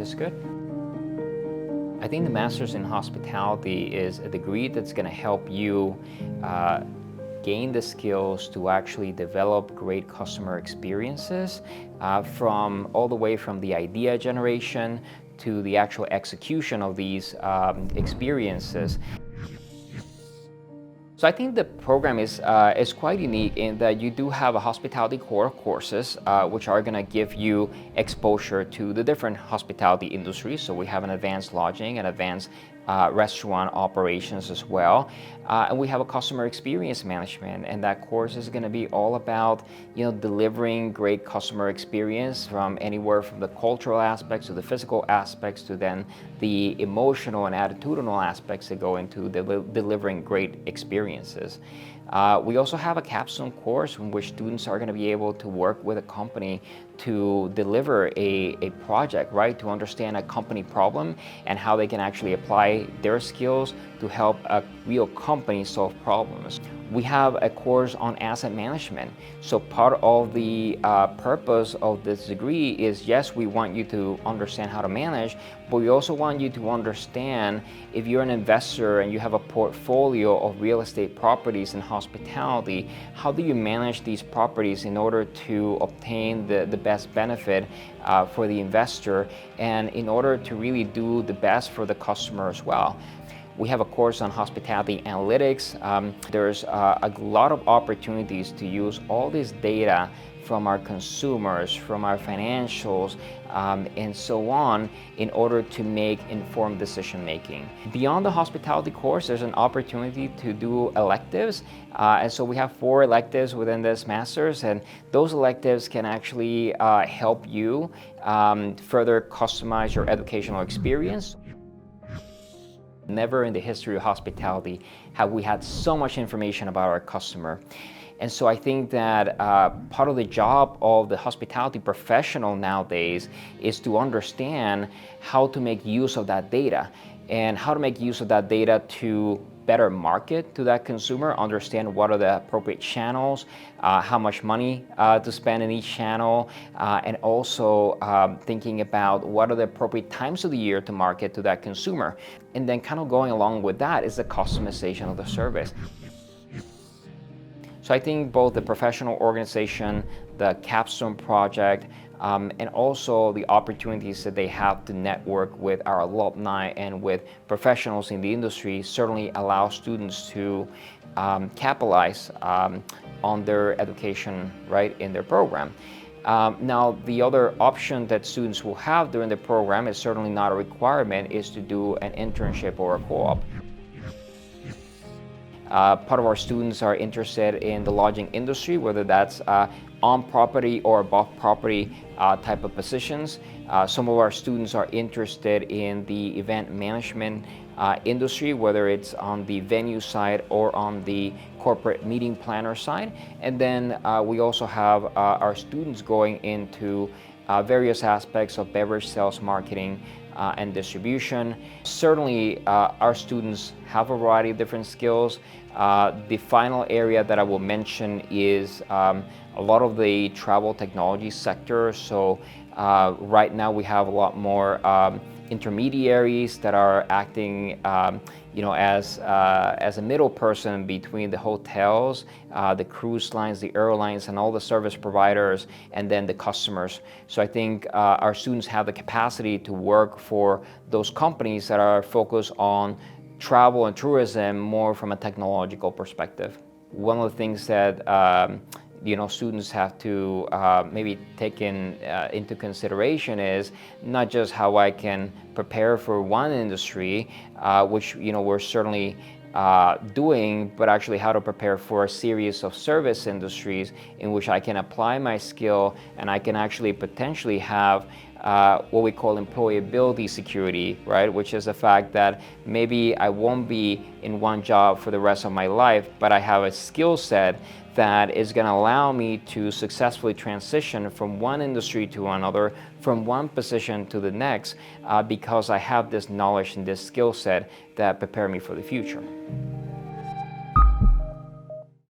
is good. I think the Master's in Hospitality is a degree that's going to help you gain the skills to actually develop great customer experiences from all the way from the idea generation to the actual execution of these experiences. So I think the program is quite unique in that you do have a hospitality core courses, which are going to give you exposure to the different hospitality industries. So we have an advanced lodging and advanced restaurant operations as well. And we have a customer experience management, and that course is going to be all about, delivering great customer experience from anywhere from the cultural aspects to the physical aspects to then the emotional and attitudinal aspects that go into delivering great experiences. We also have a capstone course in which students are going to be able to work with a company to deliver a project, right? To understand a company problem and how they can actually apply their skills to help a real company solve problems. We have a course on asset management. So part of the purpose of this degree is, yes, we want you to understand how to manage, but we also want you to understand if you're an investor and you have a portfolio of real estate properties in hospitality, how do you manage these properties in order to obtain the best benefit for the investor and in order to really do the best for the customer as well. We have a course on hospitality analytics. There's a lot of opportunities to use all this data from our consumers, from our financials, and so on, in order to make informed decision making. Beyond the hospitality course, there's an opportunity to do electives. And so we have 4 electives within this master's, and those electives can actually help you further customize your educational experience. Never in the history of hospitality have we had so much information about our customer. And so I think that part of the job of the hospitality professional nowadays is to understand how to make use of that data and how to make use of that data to better market to that consumer, understand what are the appropriate channels, how much money to spend in each channel, and also thinking about what are the appropriate times of the year to market to that consumer. And then kind of going along with that is the customization of the service. So I think both the professional organization, the capstone project, and also the opportunities that they have to network with our alumni and with professionals in the industry certainly allow students to capitalize on their education right in their program. Now, the other option that students will have during the program is certainly not a requirement, is to do an internship or a co-op. Part of our students are interested in the lodging industry, whether that's on property or above property type of positions. Some of our students are interested in the event management industry, whether it's on the venue side or on the corporate meeting planner side. And then we also have our students going into various aspects of beverage sales, marketing, and distribution. Certainly, our students have a variety of different skills. The final area that I will mention is a lot of the travel technology sector. So right now we have a lot more intermediaries that are acting as a middle person between the hotels, the cruise lines, the airlines, and all the service providers, and then the customers. So I think our students have the capacity to work for those companies that are focused on travel and tourism more from a technological perspective. One of the things that students have to maybe take into consideration is not just how I can prepare for one industry, which we're certainly doing, but actually how to prepare for a series of service industries in which I can apply my skill and I can actually potentially have what we call employability security, right? Which is the fact that maybe I won't be in one job for the rest of my life, but I have a skill set that is going to allow me to successfully transition from one industry to another, from one position to the next, because I have this knowledge and this skill set that prepare me for the future.